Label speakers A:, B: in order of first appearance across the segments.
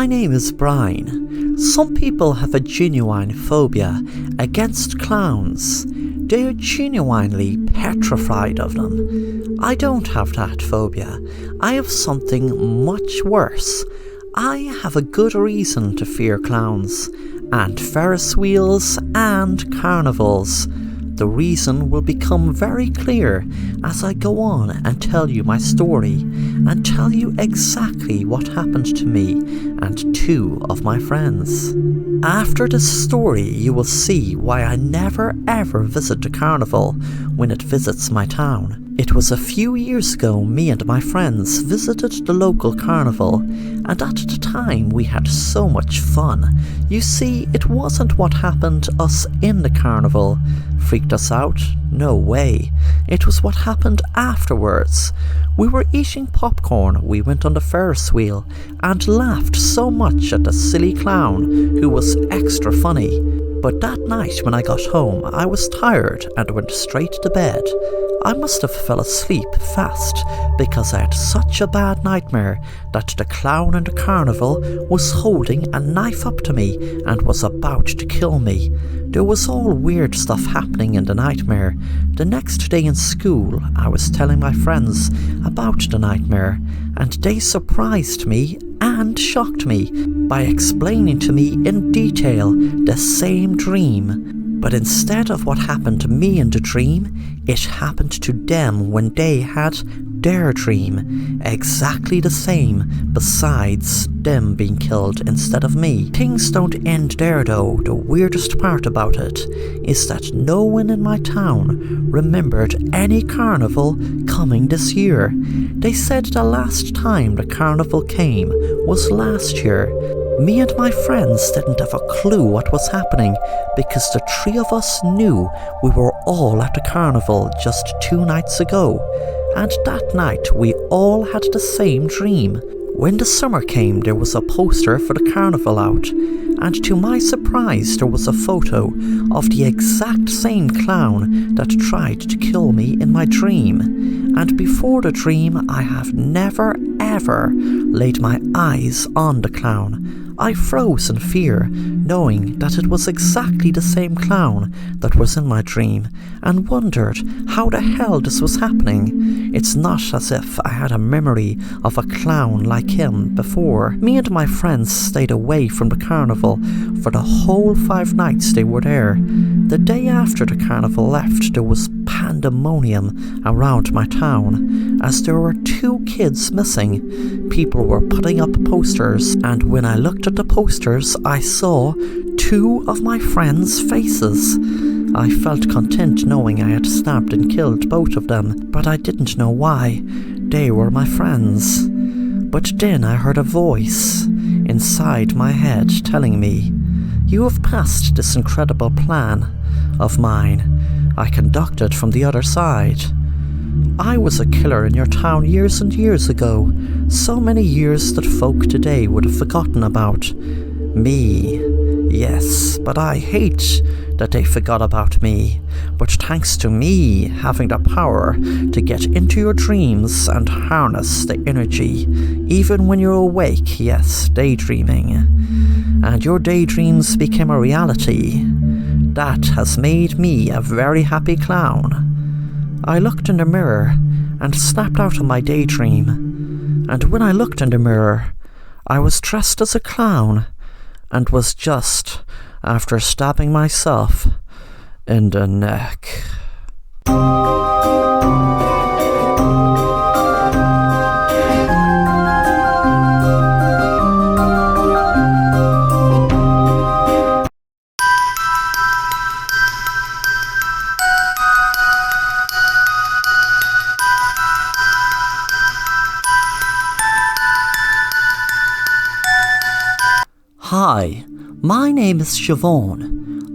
A: My name is Brian. Some people have a genuine phobia against clowns. They are genuinely petrified of them. I don't have that phobia. I have something much worse. I have a good reason to fear clowns, and Ferris wheels, and carnivals. The reason will become very clear as I go on and tell you my story, and tell you exactly what happened to me and two of my friends. After this story, you will see why I never ever visit a carnival when it visits my town. It was a few years ago me and my friends visited the local carnival, and at the time we had so much fun. You see, it wasn't what happened to us in the carnival freaked us out, no way. It was what happened afterwards. We were eating popcorn, we went on the Ferris wheel, and laughed so much at the silly clown who was extra funny. But that night when I got home, I was tired and went straight to bed. I must have fell asleep fast because I had such a bad nightmare that the clown in the carnival was holding a knife up to me and was about to kill me. There was all weird stuff happening in the nightmare. The next day in school, I was telling my friends about the nightmare, and they surprised me and shocked me by explaining to me in detail the same dream. But instead of what happened to me in the dream, it happened to them when they had their dream. Exactly the same, besides them being killed instead of me. Things don't end there though. The weirdest part about it is that no one in my town remembered any carnival coming this year. They said the last time the carnival came was last year. Me and my friends didn't have a clue what was happening because the three of us knew we were all at the carnival just 2 nights ago, and that night we all had the same dream. When the summer came, there was a poster for the carnival out, and to my surprise there was a photo of the exact same clown that tried to kill me in my dream. And before the dream, I have never ever laid my eyes on the clown. I froze in fear, knowing that it was exactly the same clown that was in my dream, and wondered how the hell this was happening. It's not as if I had a memory of a clown like him before. Me and my friends stayed away from the carnival for the whole 5 nights they were there. The day after the carnival left, there was pandemonium around my town, as there were 2 kids missing. People were putting up posters, and when I looked at the posters, I saw 2 of my friends' faces. I felt content knowing I had stabbed and killed both of them, but I didn't know why. They were my friends. But then I heard a voice inside my head telling me, "You have passed this incredible plan of mine. I conducted from the other side. I was a killer in your town years and years ago, so many years that folk today would have forgotten about me. Yes, but I hate that they forgot about me. But thanks to me having the power to get into your dreams and harness the energy, even when you're awake, yes, daydreaming, and your daydreams became a reality, that has made me a very happy clown. I looked in the mirror and snapped out of my daydream, and when I looked in the mirror, I was dressed as a clown and was just after stabbing myself in the neck." Hi, my name is Siobhan.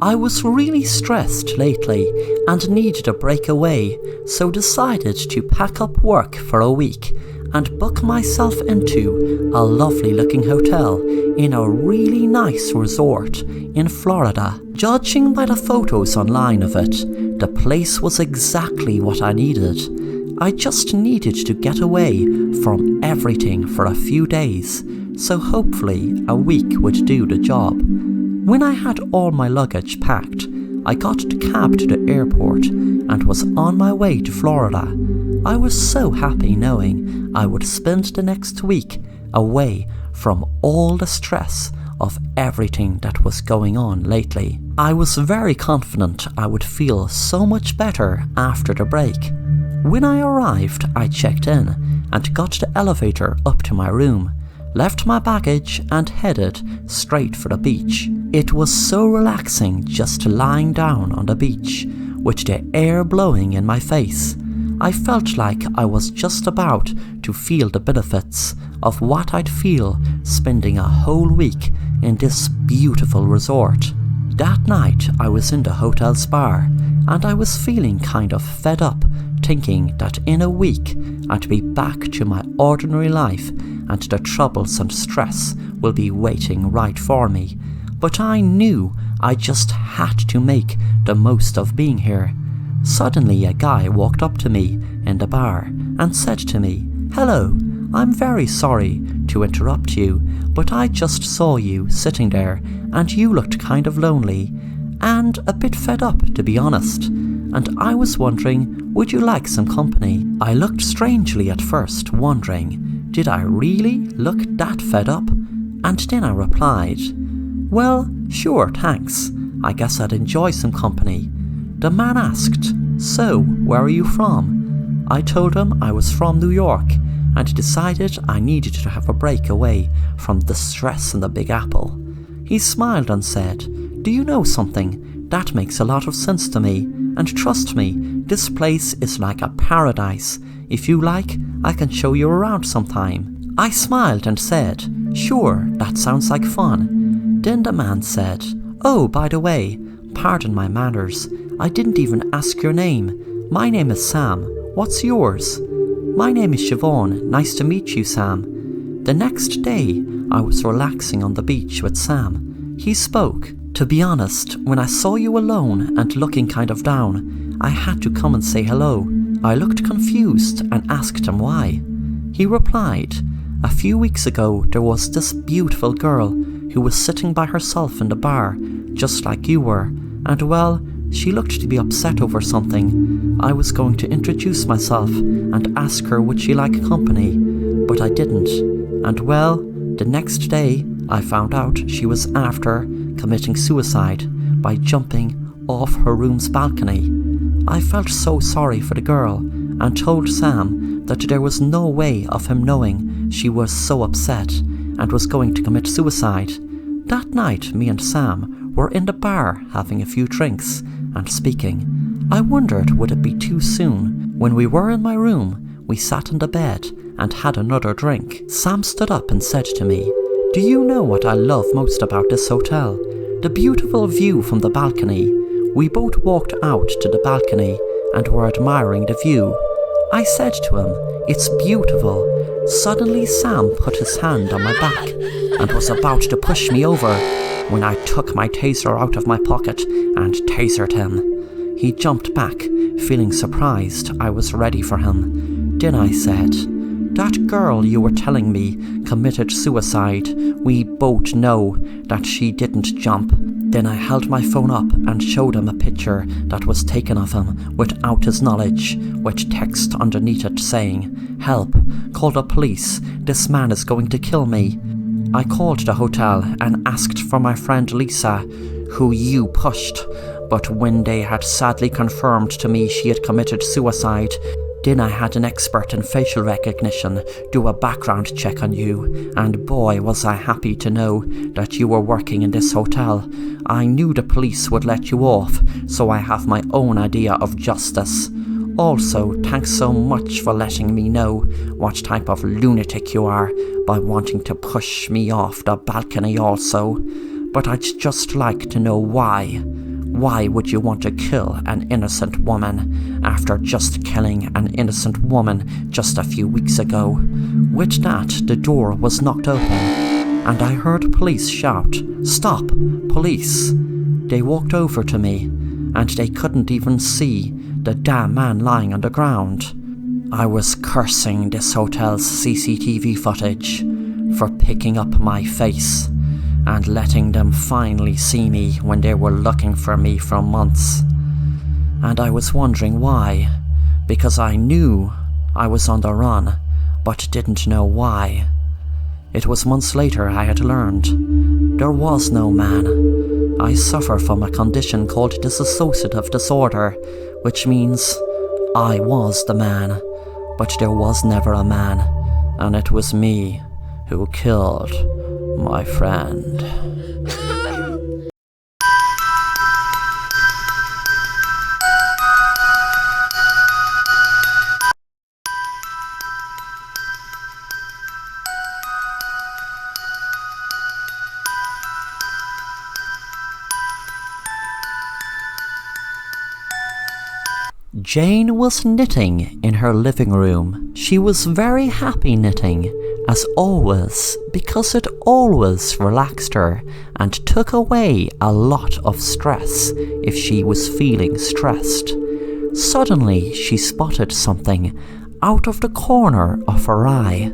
A: I was really stressed lately and needed a break away, so decided to pack up work for a week and book myself into a lovely looking hotel in a really nice resort in Florida. Judging by the photos online of it, the place was exactly what I needed. I just needed to get away from everything for a few days, so hopefully a week would do the job. When I had all my luggage packed, I got the cab to the airport and was on my way to Florida. I was so happy knowing I would spend the next week away from all the stress of everything that was going on lately. I was very confident I would feel so much better after the break. When I arrived, I checked in and got the elevator up to my room, left my baggage and headed straight for the beach. It was so relaxing just lying down on the beach, with the air blowing in my face. I felt like I was just about to feel the benefits of what I'd feel spending a whole week in this beautiful resort. That night I was in the hotel's bar, and I was feeling kind of fed up, thinking that in a week I'd be back to my ordinary life and the troubles and stress will be waiting right for me. But I knew I just had to make the most of being here. Suddenly a guy walked up to me in the bar and said to me, "Hello, I'm very sorry to interrupt you, but I just saw you sitting there and you looked kind of lonely and a bit fed up, to be honest. And I was wondering, would you like some company?" I looked strangely at first, wondering, did I really look that fed up? And then I replied, "Well, sure, thanks. I guess I'd enjoy some company." The man asked, "So, where are you from?" I told him I was from New York and decided I needed to have a break away from the stress in the Big Apple. He smiled and said, "Do you know something? That makes a lot of sense to me, and trust me, this place is like a paradise. If you like, I can show you around sometime." I smiled and said, "Sure, that sounds like fun." Then the man said, "Oh, by the way, pardon my manners, I didn't even ask your name. My name is Sam. What's yours?" "My name is Siobhan. Nice to meet you, Sam." The next day, I was relaxing on the beach with Sam. He spoke. "To be honest, when I saw you alone and looking kind of down, I had to come and say hello." I looked confused and asked him why. He replied, "A few weeks ago there was this beautiful girl who was sitting by herself in the bar, just like you were, and well, she looked to be upset over something. I was going to introduce myself and ask her would she like company, but I didn't. And well, the next day I found out she was after committing suicide by jumping off her room's balcony. I felt so sorry for the girl and told Sam that there was no way of him knowing she was so upset and was going to commit suicide. That night me and Sam were in the bar having a few drinks and speaking. I wondered would it be too soon. When we were in my room, we sat on the bed and had another drink. Sam stood up and said to me, "Do you know what I love most about this hotel? The beautiful view from the balcony." We both walked out to the balcony and were admiring the view. I said to him, "It's beautiful." Suddenly Sam put his hand on my back and was about to push me over when I took my taser out of my pocket and tasered him. He jumped back, feeling surprised I was ready for him. Then I said, "That girl you were telling me committed suicide. We both know that she didn't jump." Then I held my phone up and showed him a picture that was taken of him without his knowledge, with text underneath it saying, "Help, call the police, this man is going to kill me." I called the hotel and asked for my friend Lisa, who you pushed, but when they had sadly confirmed to me she had committed suicide, then I had an expert in facial recognition do a background check on you, and boy was I happy to know that you were working in this hotel. I knew the police would let you off, so I have my own idea of justice. Also, thanks so much for letting me know what type of lunatic you are by wanting to push me off the balcony also. But I'd just like to know why. Why would you want to kill an innocent woman after just killing an innocent woman just a few weeks ago? With that, the door was knocked open, and I heard police shout, "Stop, police!" They walked over to me, and they couldn't even see the damn man lying on the ground. I was cursing this hotel's CCTV footage. for picking up my face and letting them finally see me when they were looking for me for months. And I was wondering why, because I knew I was on the run, but didn't know why. It was months later I had learned there was no man. I suffer from a condition called dissociative disorder, which means I was the man, but there was never a man, and it was me who killed my friend. Jane was knitting in her living room. She was very happy knitting, as always, because it always relaxed her and took away a lot of stress if she was feeling stressed. Suddenly, she spotted something out of the corner of her eye.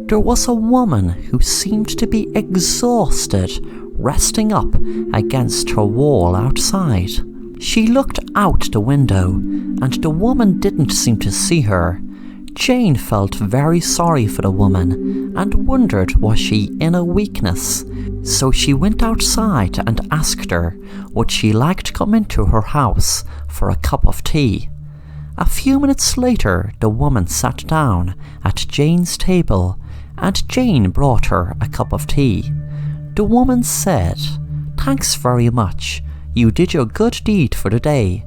A: There was a woman who seemed to be exhausted, resting up against her wall outside. She looked out the window, and the woman didn't seem to see her. Jane felt very sorry for the woman and wondered, was she in a weakness? So she went outside and asked her would she like to come into her house for a cup of tea. A few minutes later, the woman sat down at Jane's table, and Jane brought her a cup of tea. The woman said, "Thanks very much. You did your good deed for the day."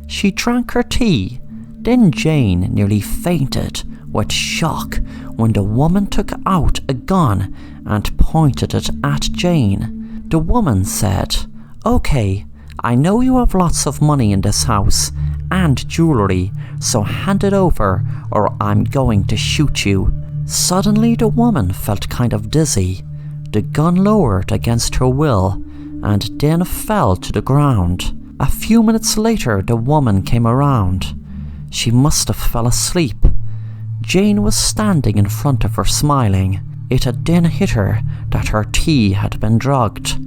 A: She drank her tea. Then Jane nearly fainted with shock when the woman took out a gun and pointed it at Jane. The woman said, "Okay, I know you have lots of money in this house and jewellery, so hand it over or I'm going to shoot you." Suddenly the woman felt kind of dizzy. The gun lowered against her will and then fell to the ground. A few minutes later, the woman came around. She must have fell asleep. Jane was standing in front of her smiling. It had then hit her that her tea had been drugged.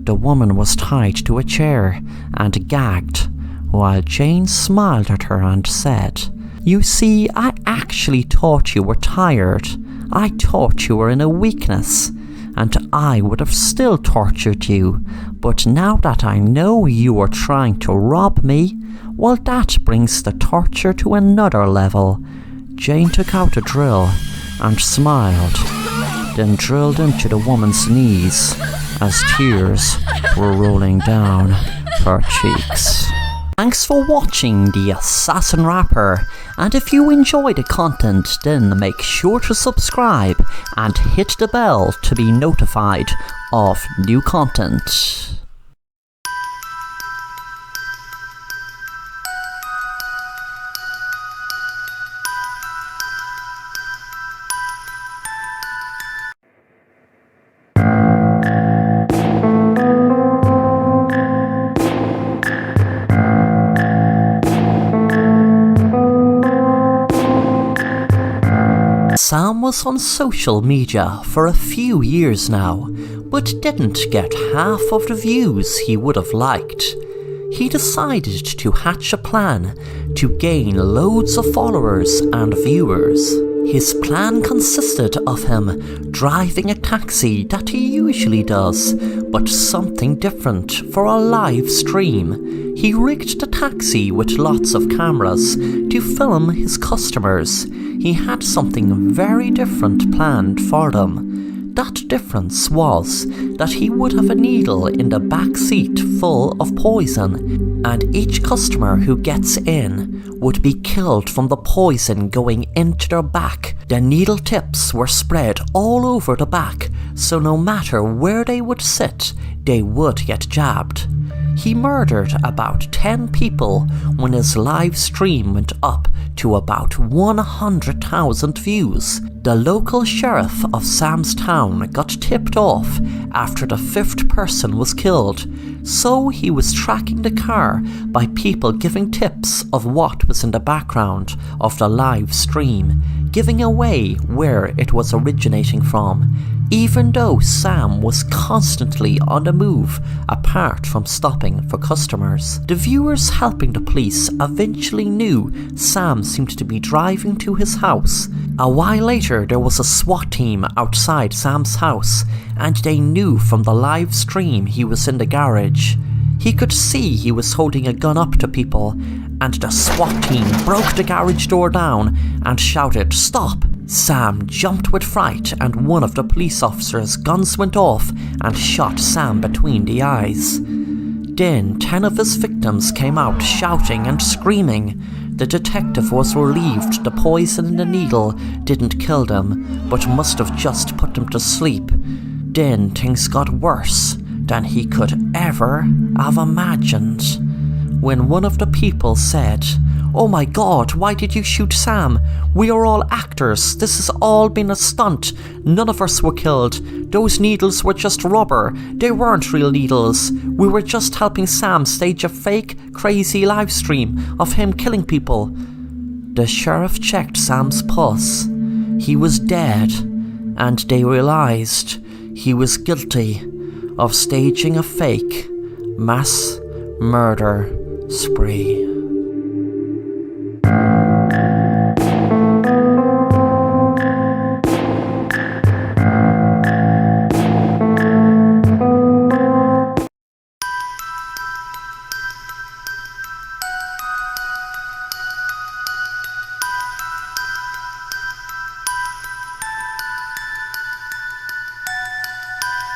A: The woman was tied to a chair and gagged, while Jane smiled at her and said, "You see, I actually thought you were tired. I thought you were in a weakness, and I would have still tortured you, but now that I know you were trying to rob me, well, that brings the torture to another level." Jane took out a drill and smiled, then drilled into the woman's knees as tears were rolling down her cheeks. Thanks for watching The Assassin Rapper, and if you enjoy the content, then make sure to subscribe and hit the bell to be notified of new content. Sam was on social media for a few years now, but didn't get half of the views he would have liked. He decided to hatch a plan to gain loads of followers and viewers. His plan consisted of him driving a taxi that he usually does, but something different for a live stream. He rigged the taxi with lots of cameras to film his customers. He had something very different planned for them. That difference was that he would have a needle in the back seat full of poison, and each customer who gets in would be killed from the poison going into their back. The needle tips were spread all over the back, so no matter where they would sit, they would get jabbed. He murdered about 10 people when his live stream went up to about 100,000 views. The local sheriff of Sam's town got tipped off after the 5th person was killed, so he was tracking the car by people giving tips of what was in the background of the live stream, giving away where it was originating from. even though Sam was constantly on the move apart from stopping for customers. The viewers helping the police eventually knew Sam seemed to be driving to his house. A while later there was a SWAT team outside Sam's house, and they knew from the live stream he was in the garage. He could see he was holding a gun up to people, and the SWAT team broke the garage door down and shouted, "Stop!" Sam jumped with fright, and one of the police officers' guns went off and shot Sam between the eyes. Then 10 of his victims came out shouting and screaming. The detective was relieved the poison in the needle didn't kill them, but must have just put them to sleep. Then things got worse than he could ever have imagined. When one of the people said, "Oh my God, why did you shoot Sam? We are all actors. This has all been a stunt. None of us were killed. Those needles were just rubber. They weren't real needles. We were just helping Sam stage a fake, crazy live stream of him killing people." The sheriff checked Sam's pulse. He was dead, and they realized he was guilty of staging a fake mass murder spree.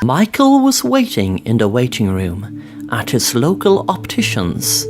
A: Michael was waiting in the waiting room at his local optician's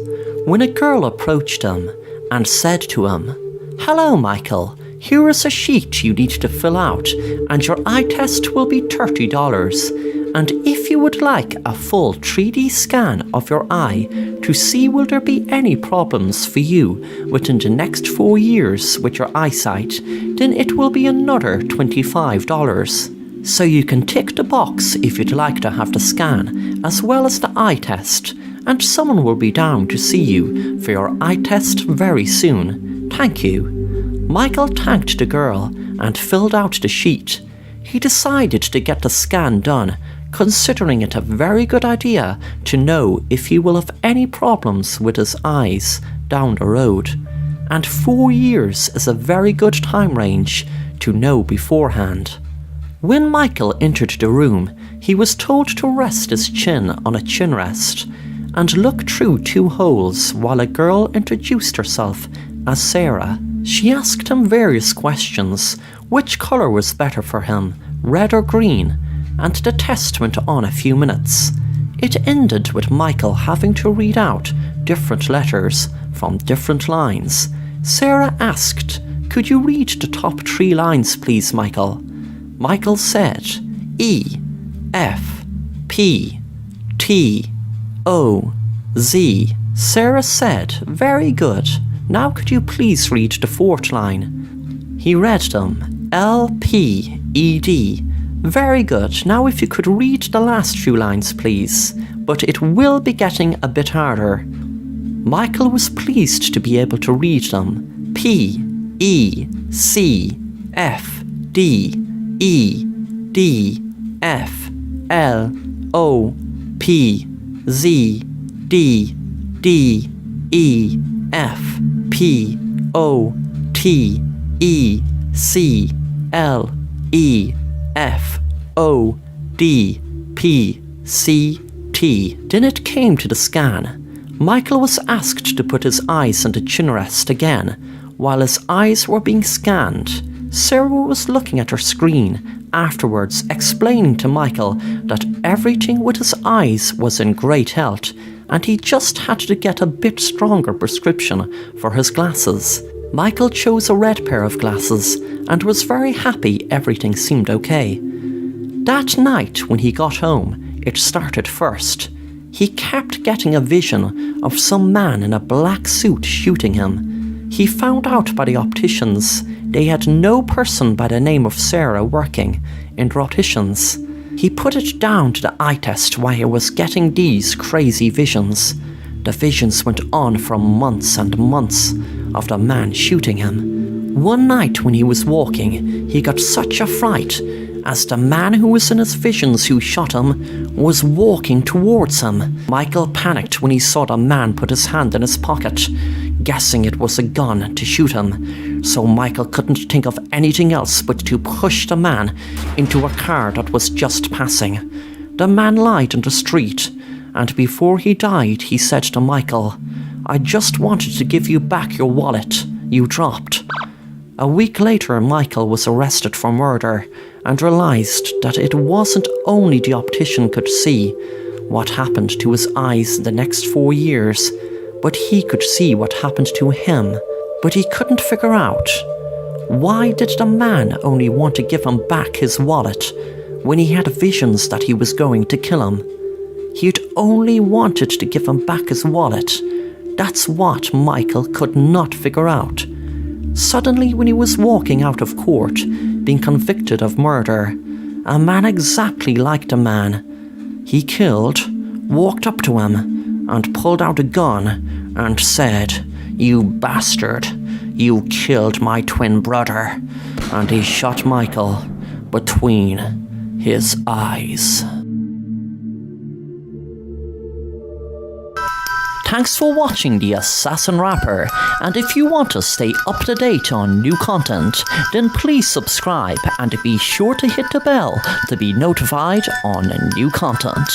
A: when a girl approached him and said to him, "Hello, Michael. Here is a sheet you need to fill out, and your eye test will be $30. And if you would like a full 3D scan of your eye to see will there be any problems for you within the next 4 years with your eyesight, then it will be another $25. So you can tick the box if you'd like to have the scan as well as the eye test, and someone will be down to see you for your eye test very soon. Thank you." Michael thanked the girl and filled out the sheet. He decided to get the scan done, considering it a very good idea to know if he will have any problems with his eyes down the road. And 4 years is a very good time range to know beforehand. When Michael entered the room, he was told to rest his chin on a chin rest and look through 2 holes while a girl introduced herself as Sarah. She asked him various questions, which colour was better for him, red or green, and the test went on a few minutes. It ended with Michael having to read out different letters from different lines. Sarah asked, "Could you read the top 3 lines please, Michael?" Michael said, "E, F, P, T, O, Z. Sarah said, "Very good. Now could you please read the 4th line?" He read them, L, P, E, D. Very good. Now if you could read the last few lines please, but it will be getting a bit harder. Michael was pleased to be able to read them. P, E, C, F, D, E, D, F, L, O, P, Z, D, D, E, F, P, O, T, E, C, L, E, F, O, D, P, C, T. Then it came to the scan. Michael was asked to put his eyes on the chin rest again. While his eyes were being scanned, Sarah was looking at her screen, afterwards explaining to Michael that everything with his eyes was in great health, and he just had to get a bit stronger prescription for his glasses. Michael chose a red pair of glasses and was very happy everything seemed okay. That night when he got home, it started first. He kept getting a vision of some man in a black suit shooting him. He found out by the opticians they had no person by the name of Sarah working in the opticians. He put it down to the eye test why he was getting these crazy visions. The visions went on for months and months of the man shooting him. One night when he was walking, he got such a fright
B: as the man who was in his visions who shot him was walking towards him. Michael panicked when he saw the man put his hand in his pocket, guessing it was a gun to shoot him, so Michael couldn't think of anything else but to push the man into a car that was just passing. The man lied on the street, and before he died he said to Michael, "I just wanted to give you back your wallet you dropped." A week later, Michael was arrested for murder and realised that it wasn't only the optician could see what happened to his eyes in the next 4 years, but he could see what happened to him. But he couldn't figure out, why did the man only want to give him back his wallet when he had visions that he was going to kill him? He'd only wanted to give him back his wallet. That's what Michael could not figure out. Suddenly, when he was walking out of court, being convicted of murder, a man exactly like the man he killed walked up to him and pulled out a gun and said, "You bastard, you killed my twin brother," and he shot Michael between his eyes. Thanks for watching The Assassin Rapper, and if you want to stay up to date on new content, then please subscribe and be sure to hit the bell to be notified on new content.